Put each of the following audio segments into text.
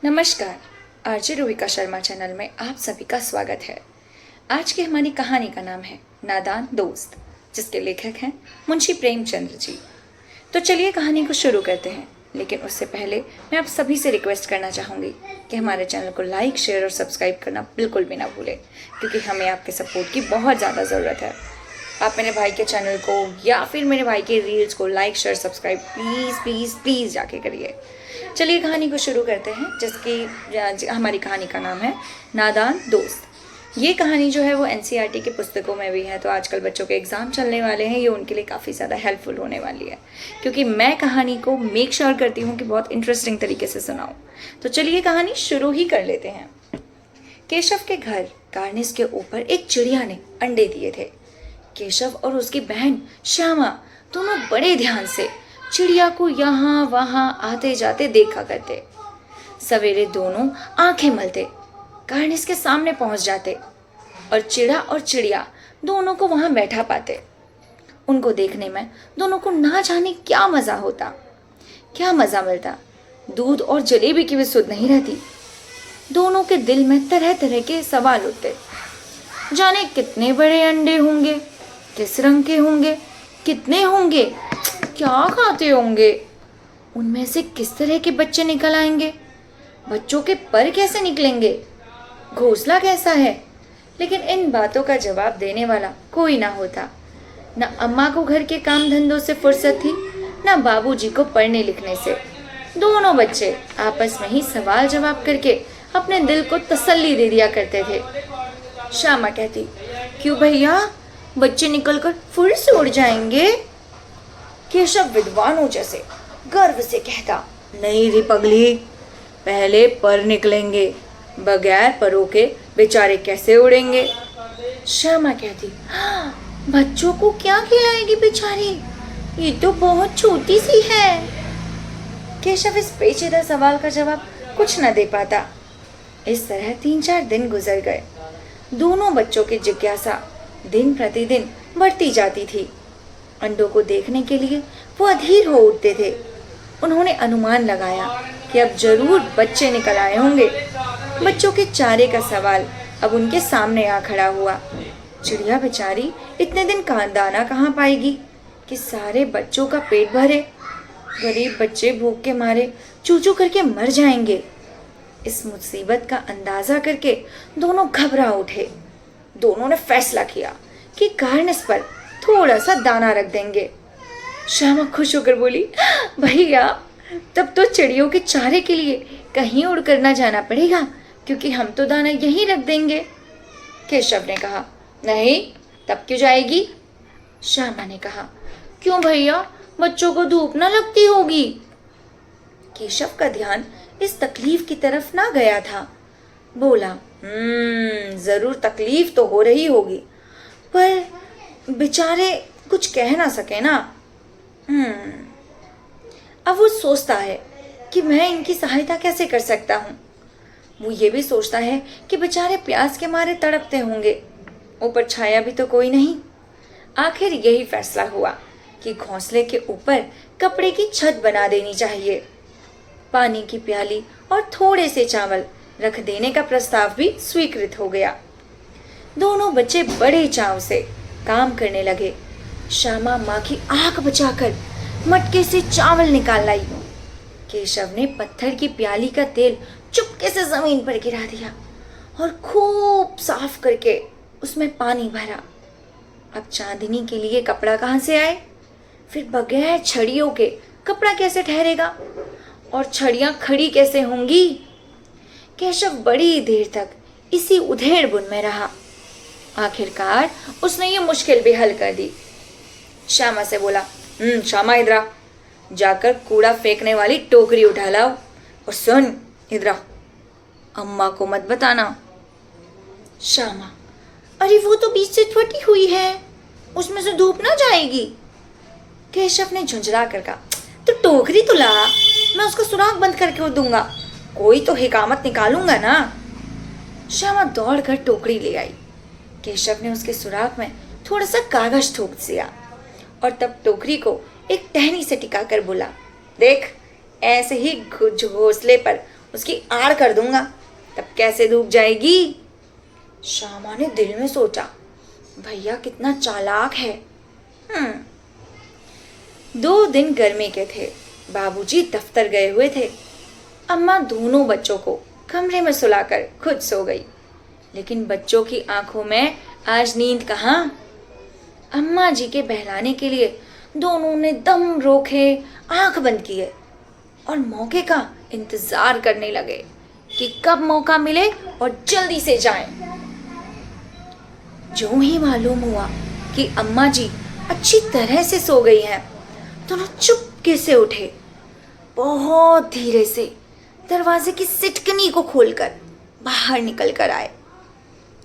नमस्कार। RJ रोहिका Sharma channel में आप सभी का स्वागत है। आज की हमारी कहानी का नाम है नादान दोस्त, जिसके लेखक हैं मुंशी प्रेमचंद्र जी। तो चलिए कहानी को शुरू करते हैं, लेकिन उससे पहले मैं आप सभी से रिक्वेस्ट करना चाहूँगी कि हमारे चैनल को लाइक, शेयर और सब्सक्राइब करना बिल्कुल भी ना भूलें, क्योंकि हमें आपके सपोर्ट की बहुत ज़्यादा ज़रूरत है। आप मेरे भाई के चैनल को या फिर मेरे भाई के रील्स को like, share, subscribe please please please जाके करिए। चलिए कहानी को शुरू करते हैं, जिसकी हमारी कहानी का नाम है नादान दोस्त। ये कहानी जो है वो एनसीईआरटी की पुस्तकों में भी है, तो आजकल बच्चों के एग्ज़ाम चलने वाले हैं, ये उनके लिए काफ़ी ज़्यादा हेल्पफुल होने वाली है, क्योंकि मैं कहानी को मेक श्योर करती हूँ कि बहुत इंटरेस्टिंग तरीके से सुनाऊँ। तो चलिए कहानी शुरू ही कर लेते हैं। केशव के घर कार्निस के ऊपर एक चिड़िया ने अंडे दिए थे। केशव और उसकी बहन श्यामा दोनों बड़े ध्यान से चिड़िया को यहाँ वहाँ आते जाते देखा करते। सवेरे दोनों आंखें मलते कार्निस के सामने पहुंच जाते और चिड़िया दोनों को वहां बैठा पाते। उनको देखने में दोनों को ना जाने क्या मजा होता, क्या मजा मिलता। दूध और जलेबी की भी सुध नहीं रहती। दोनों के दिल में तरह तरह के सवाल उठते। जाने कितने बड़े अंडे होंगे, किस रंग के होंगे, कितने होंगे, क्या खाते होंगे, उनमें से किस तरह के बच्चे निकल आएंगे, बच्चों के पर कैसे निकलेंगे, घोंसला कैसा है। लेकिन इन बातों का जवाब देने वाला कोई ना होता। न अम्मा को घर के काम धंधों से फुर्सत थी, न बाबूजी को पढ़ने लिखने से। दोनों बच्चे आपस में ही सवाल जवाब करके अपने दिल को तसल्ली दे दिया करते थे। श्यामा कहती, क्यों भैया, बच्चे निकलकर फिर से उड़ जाएंगे। केशव विद्वानों जैसे गर्व से कहता, नहीं रे पगली, पहले पर निकलेंगे, बगैर परों के बेचारे कैसे उड़ेंगे। श्यामा कहती, हाँ, बच्चों को क्या खिलाएगी बेचारी, ये तो बहुत छोटी सी है। केशव इस पेचीदा सवाल का जवाब कुछ न दे पाता। इस तरह 3-4 दिन गुजर गए। दोनों बच्चों की जिज्ञासा दिन प्रतिदिन बढ़ती जाती थी। अंडों को देखने के लिए वो अधीर हो उठते थे। उन्होंने अनुमान लगाया कि अब जरूर बच्चे निकल आए होंगे। बच्चों के चारे का सवाल अब उनके सामने आ खड़ा हुआ। चिड़िया बेचारी इतने दिन दाना कहाँ पाएगी कि सारे बच्चों का पेट भरे। गरीब बच्चे भूख के मारे चू चू करके मर जाएंगे। इस मुसीबत का अंदाजा करके दोनों घबरा उठे। दोनों ने फैसला किया कि कार्निस पर थोड़ा सा दाना रख देंगे। श्यामा खुश होकर बोली, भैया, तब तो चिड़ियों के चारे के लिए कहीं उड़कर ना जाना पड़ेगा, क्योंकि हम तो दाना यहीं रख देंगे। केशव ने कहा, नहीं, तब क्यों जाएगी। श्यामा ने कहा, क्यों भैया, बच्चों को धूप ना लगती होगी। केशव का ध्यान इस तकलीफ की तरफ ना गया था। बोला, जरूर तकलीफ तो हो रही होगी, पर बेचारे कुछ कह ना सके ना। अब वो सोचता है कि मैं इनकी सहायता कैसे कर सकता हूँ। वो ये भी सोचता है कि बेचारे प्यास के मारे तड़पते होंगे, ऊपर छाया भी तो कोई नहीं। आखिर यही फैसला हुआ कि घोंसले के ऊपर कपड़े की छत बना देनी चाहिए। पानी की प्याली और थोड़े से चावल रख देने का प्रस्ताव भी स्वीकृत हो गया। दोनों बच्चे बड़े चाव से काम करने लगे। श्यामा माँ की आंख बचाकर मटके से चावल निकाल लाई। केशव ने पत्थर की प्याली का तेल चुपके से जमीन पर गिरा दिया और खूब साफ करके उसमें पानी भरा। अब चांदनी के लिए कपड़ा कहाँ से आए, फिर बगैर छड़ियों के कपड़ा कैसे ठहरेगा, और छड़ियाँ खड़ी कैसे होंगी। केशव बड़ी देर तक इसी उधेड़ बुन में रहा। आखिरकार उसने ये मुश्किल भी हल कर दी। श्यामा से बोला, श्यामा, इधर आ, जाकर कूड़ा फेंकने वाली टोकरी उठा लाओ, और सुन, इधर आ, अम्मा को मत बताना। श्यामा, अरे वो तो बीच से फटी हुई है, उसमें से धूप ना जाएगी। केशव ने झुंझला कर कहा, तो टोकरी तो ला, मैं उसका सुराख बंद करके दूंगा, कोई तो हिकामत निकालूंगा ना। श्यामा दौड़कर टोकरी ले आई। केशव ने उसके सुराख में थोड़ा सा कागज ठोक दिया और तब टोकरी को एक टहनी से टिकाकर बोला, देख, ऐसे ही घोंसले पर उसकी आड़ कर दूंगा, तब कैसे डूब जाएगी। श्यामा ने दिल में सोचा, भैया कितना चालाक है। 2 दिन गर्मी के थे। बाबूजी दफ्तर गए हुए थे। अम्मा दोनों बच्चों को कमरे में सुलाकर खुद सो गई, लेकिन बच्चों की आंखों में आज नींद कहाँ। अम्मा जी के बहलाने के लिए दोनों ने दम रोके, आंख बंद किए और मौके का इंतजार करने लगे कि कब मौका मिले और जल्दी से जाएं। जो ही मालूम हुआ कि अम्मा जी अच्छी तरह से सो गई हैं, दोनों चुपके से उठे, बहुत धीरे से दरवाजे की सिटकनी को खोलकर बाहर निकल कर आए।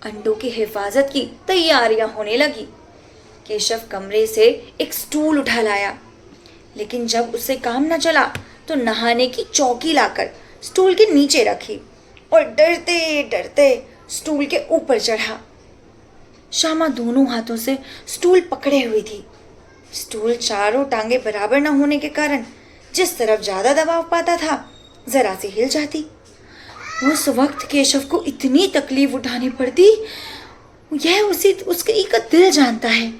अंडों की हिफाजत की तैयारियां होने लगी। केशव कमरे से एक स्टूल उठा लाया, लेकिन जब उससे काम न चला तो नहाने की चौकी लाकर स्टूल के नीचे रखी और डरते डरते स्टूल के ऊपर चढ़ा। श्यामा दोनों हाथों से स्टूल पकड़े हुई थी। स्टूल चारों टांगे बराबर न होने के कारण जिस तरफ ज्यादा दबाव पाता था, जरा सी हिल जाती। उस वक्त केशव को इतनी तकलीफ उठानी पड़ती, यह उसके का दिल जानता है।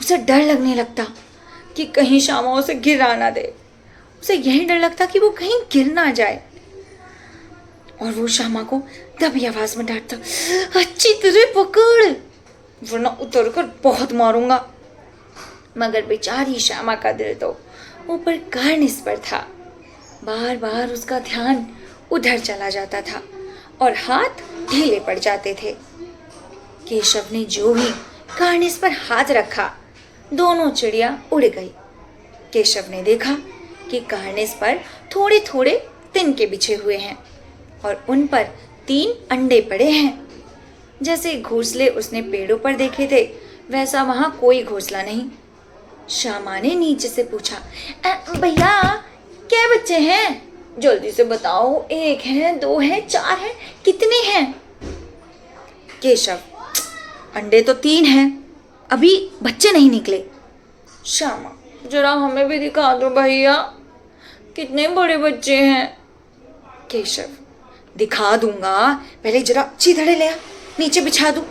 उसे डर लगने लगता कि कहीं श्यामा उसे गिरा ना दे। उसे यही डर लगता कि वो कहीं गिर ना जाए, और वो श्यामा को दबी आवाज में डांटता, अच्छी तरह पकड़, वरना उतर कर बहुत मारूंगा। मगर बेचारी श्यामा का दिल तो ऊपर कार्निस पर था। बार बार उसका ध्यान उधर चला जाता था और हाथ ढीले पड़ जाते थे। केशव ने जो ही कार्निस पर हाथ रखा, दोनों चिड़िया उड़ गई। केशव ने देखा कि कार्निस पर थोड़े थोड़े तिनके बिछे हुए हैं और उन पर 3 अंडे पड़े हैं। जैसे घोंसले उसने पेड़ों पर देखे थे, वैसा वहां कोई घोंसला नहीं। श्यामा ने नीचे से पूछा, भैया क्या बच्चे हैं? जल्दी से बताओ, 1 है, 2 है, 4 है, कितने हैं? केशव, अंडे तो 3 हैं, अभी बच्चे नहीं निकले। श्यामा, जरा हमें भी दिखा दो भैया, कितने बड़े बच्चे हैं। केशव, दिखा दूंगा, पहले जरा अच्छी तरह ले आ, नीचे बिछा दूं,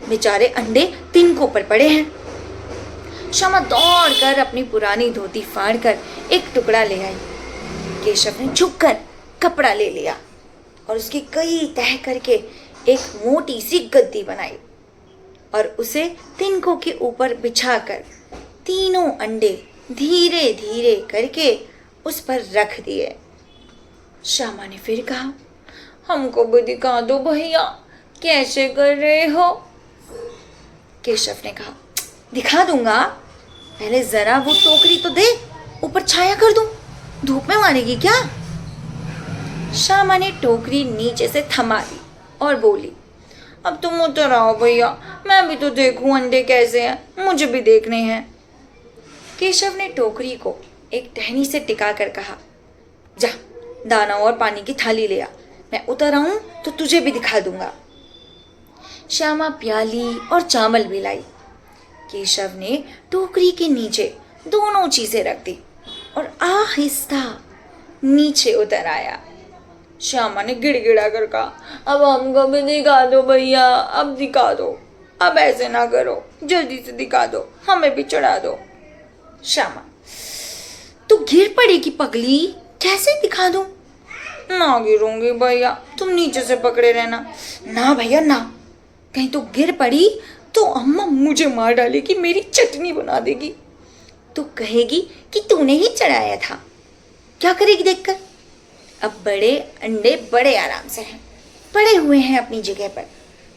बेचारे अंडे तिनकों पर पड़े हैं। श्यामा दौड़कर अपनी पुरानी धोती फाड़कर एक टुकड़ा ले आई। केशव ने झुककर कपड़ा ले लिया और उसकी कई तह करके एक मोटी सी गद्दी बनाई और उसे तिनकों के ऊपर बिछाकर तीनों अंडे धीरे धीरे करके उस पर रख दिए। श्यामा ने फिर कहा, हमको भी दिखा दो भैया, कैसे कर रहे हो? केशव ने कहा, दिखा दूंगा, पहले जरा वो टोकरी तो दे, ऊपर छाया कर दूं, धूप में मारेगी क्या? श्यामा ने टोकरी नीचे से थमा दी और बोली, अब तुम उतर आओ भैया, मैं भी तो देखूं अंडे कैसे हैं, मुझे भी देखने हैं। केशव ने टोकरी को एक टहनी से टिका कर कहा, जा दाना और पानी की थाली ले आ, मैं उतर आऊं तो तुझे भी दिखा दूंगा। श्यामा प्याली और चावल भी लाई। केशव ने टोकरी के नीचे दोनों चीजें रख दी और आहिस्ता नीचे उतर आया। श्यामा ने गिड़गिड़ा कर कहा, अब हमको भी दिखा दो भैया, अब दिखा दो, अब ऐसे ना करो, जल्दी से दिखा दो, हमें भी चढ़ा दो। श्यामा, तू गिर पड़ेगी पगली, कैसे दिखा दूं? ना गिरूंगी भैया, तुम नीचे से पकड़े रहना। ना भैया ना, कहीं तो गिर पड़ी तो अम्मा मुझे मार डालेगी, मेरी चटनी बना देगी, तो कहेगी कि तूने ही चढ़ाया था। क्या करेगी देखकर? अब बड़े अंडे बड़े आराम से हैं, पड़े हुए हैं अपनी जगह पर,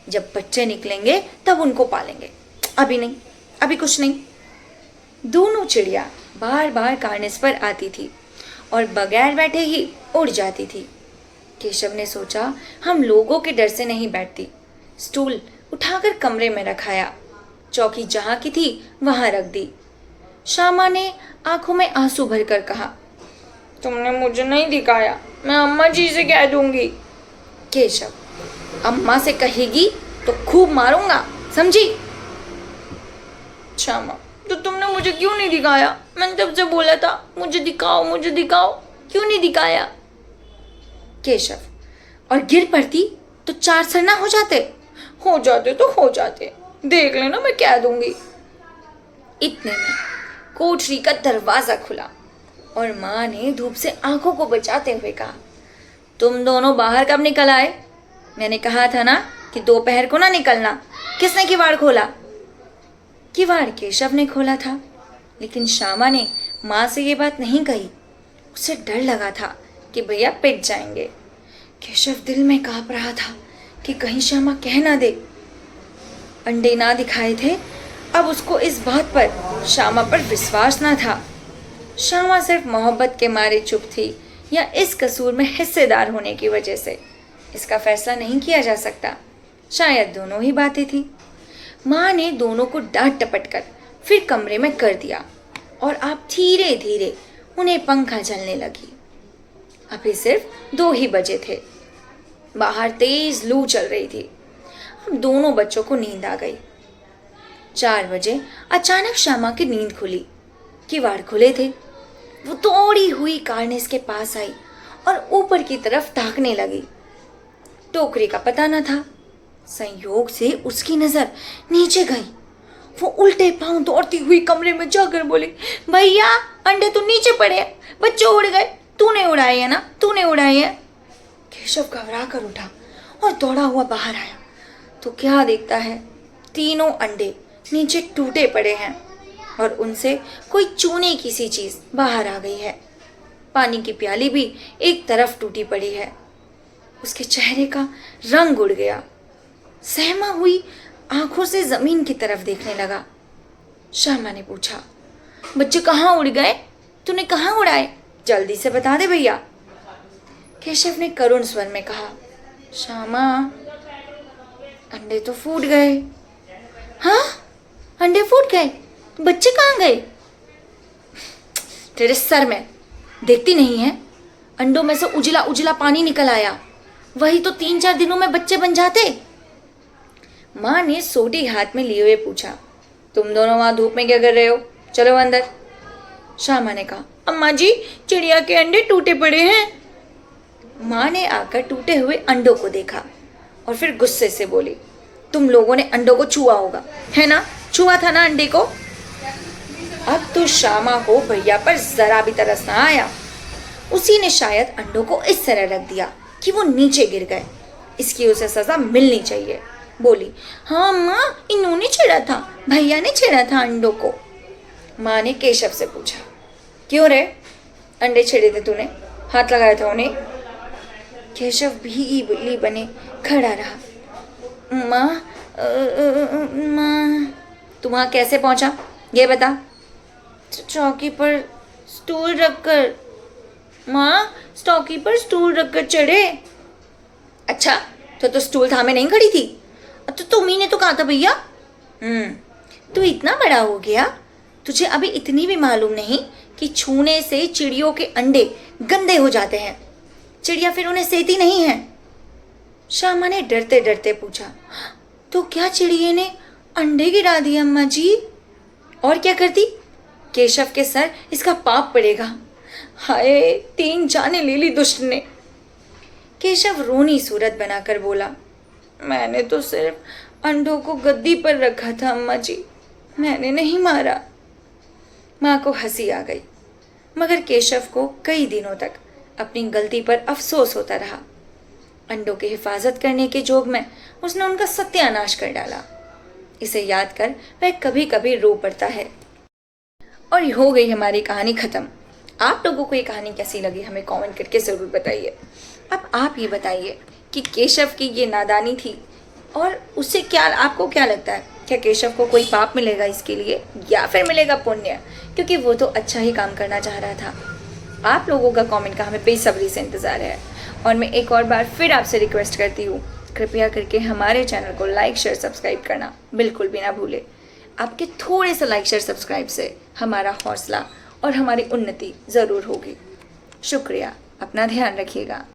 जब बच्चे निकलेंगे तब उनको पालेंगे, अभी नहीं, अभी कुछ नहीं। दोनों चिड़िया बार बार कार्निस पर आती थी और बगैर बैठे ही उड़ जाती थी। केशव ने सोचा, हम लोगों के डर से नहीं बैठती। स्टूल उठाकर कमरे में रखाया, चौकी जहां की थी वहां रख दी। श्यामा ने आंखों में आंसू भरकर कहा, तुमने मुझे नहीं दिखाया, मैं अम्मा जी से कह दूंगी। केशव, अम्मा से कहेगी तो खूब मारूंगा, समझी? श्यामा, तो तुमने मुझे क्यों नहीं दिखाया? मैंने तब से बोला था मुझे दिखाओ, मुझे दिखाओ, क्यों नहीं दिखाया? केशव, और गिर पड़ती तो 4 सर ना हो जाते? हो जाते तो हो जाते, देख लेना मैं क्या दूंगी। इतने में कोठरी का दरवाजा खुला और माँ ने धूप से आंखों को बचाते हुए कहा, तुम दोनों बाहर कब निकल आए? मैंने कहा था ना कि दोपहर को ना निकलना। किसने किवाड़ खोला? किवाड़ केशव ने खोला था, लेकिन श्यामा ने माँ से ये बात नहीं कही। उसे डर लगा था कि भैया पिट जाएंगे। केशव दिल में कांप रहा था कि कहीं श्यामा कह ना दे। अंडे ना दिखाए थे, अब उसको इस बात पर श्यामा पर विश्वास ना था। श्यामा सिर्फ मोहब्बत के मारे चुप थी या इस कसूर में हिस्सेदार होने की वजह से, इसका फैसला नहीं किया जा सकता। शायद दोनों ही बातें थी। माँ ने दोनों को डांट टपट कर फिर कमरे में कर दिया और अब धीरे धीरे उन्हें पंखा चलने लगी। अभी सिर्फ 2 ही बजे थे। बाहर तेज लू चल रही थी। अब दोनों बच्चों को नींद आ गई। 4 बजे अचानक श्यामा की नींद खुली। किवाड़ खुले थे। वो दौड़ी हुई कार्निस के पास आई और ऊपर की तरफ ताकने लगी। टोकरी का पता न था। संयोग से उसकी नजर नीचे गई। वो उल्टे पांव दौड़ती हुई कमरे में जाकर बोली, भैया अंडे तो नीचे पड़े हैं, बच्चे उड़ गए। तूने उड़ाए हैं ना, तूने उड़ाए हैं। केशव घबरा कर उठा और दौड़ा हुआ बाहर आया तो क्या देखता है, तीनों अंडे नीचे टूटे पड़े हैं और उनसे कोई चूने की सी चीज बाहर आ गई है। पानी की प्याली भी एक तरफ टूटी पड़ी है। उसके चेहरे का रंग उड़ गया। सहमा हुई आंखों से जमीन की तरफ देखने लगा। श्यामा ने पूछा, बच्चे कहाँ उड़ गए? तूने कहाँ उड़ाए? जल्दी से बता दे भैया। केशव ने करुण स्वर में कहा, श्यामा अंडे तो फूट गए। हाँ, अंडे फूट गए? बच्चे कहाँ गए? तेरे सर में देखती नहीं है? अंडों में से उजला उजला पानी निकल आया। वही तो 3-4 दिनों में बच्चे बन जाते। माँ ने सोटी हाथ में लिए हुए पूछा, तुम दोनों वहां धूप में क्या कर रहे हो? चलो अंदर। श्यामा ने कहा, अम्मा जी चिड़िया के अंडे टूटे पड़े हैं। माँ ने आकर टूटे हुए अंडों को देखा और फिर गुस्से से बोली, तुम लोगों ने अंडों को छुआ होगा, है ना? छुआ था ना अंडे को? अब तो श्यामा को भैया पर जरा भी तरस ना आया। उसी ने शायद अंडों को इस तरह रख दिया कि वो नीचे गिर गए। इसकी उसे सजा मिलनी चाहिए। बोली, हाँ माँ, इन्होंने छेड़ा था, भैया ने छेड़ा था अंडों को। माँ ने केशव से पूछा, क्यों रे? अंडे छेड़े थे तूने? हाथ लगाया था उन्हें? केशव भीगी बिल्ली बने खड़ा रहा। माँ, तू वहाँ कैसे पहुंचा ये बता। चौकी पर स्टूल रखकर। माँ, चौकी पर स्टूल रखकर चढ़े। अच्छा, तो स्टूल थामे नहीं खड़ी थी? तो तुम्ही ने तो कहा था भैया। तू इतना बड़ा हो गया, तुझे अभी इतनी भी मालूम नहीं कि छूने से चिड़ियों के अंडे गंदे हो जाते हैं। चिड़िया फिर उन्हें सेती नहीं है। श्यामा ने डरते डरते पूछा, तो क्या चिड़िया ने अंडे गिरा दिए अम्मा जी? और क्या करती? केशव के सर इसका पाप पड़ेगा। हाय, 3 जाने ले ली दुष्ट ने। केशव रोनी सूरत बनाकर बोला, मैंने तो सिर्फ अंडों को गद्दी पर रखा था अम्मा जी, मैंने नहीं मारा। माँ को हंसी आ गई, मगर केशव को कई दिनों तक अपनी गलती पर अफसोस होता रहा। अंडों की हिफाजत करने के जोग में उसने उनका सत्यानाश कर डाला। इसे याद कर वह कभी कभी रो पड़ता है। और हो गई हमारी कहानी ख़त्म। आप लोगों को ये कहानी कैसी लगी हमें कमेंट करके ज़रूर बताइए। अब आप ये बताइए कि केशव की ये नादानी थी और उससे क्या, आपको क्या लगता है, क्या केशव को कोई पाप मिलेगा इसके लिए या फिर मिलेगा पुण्य? क्योंकि वो तो अच्छा ही काम करना चाह रहा था। आप लोगों का कमेंट का हमें बेसब्री से इंतज़ार है। और मैं एक और बार फिर आपसे रिक्वेस्ट करती हूँ, कृपया करके हमारे चैनल को लाइक शेयर सब्सक्राइब करना बिल्कुल भी ना भूलें। आपके थोड़े से लाइक शेयर सब्सक्राइब से हमारा हौसला और हमारी उन्नति ज़रूर होगी। शुक्रिया, अपना ध्यान रखिएगा।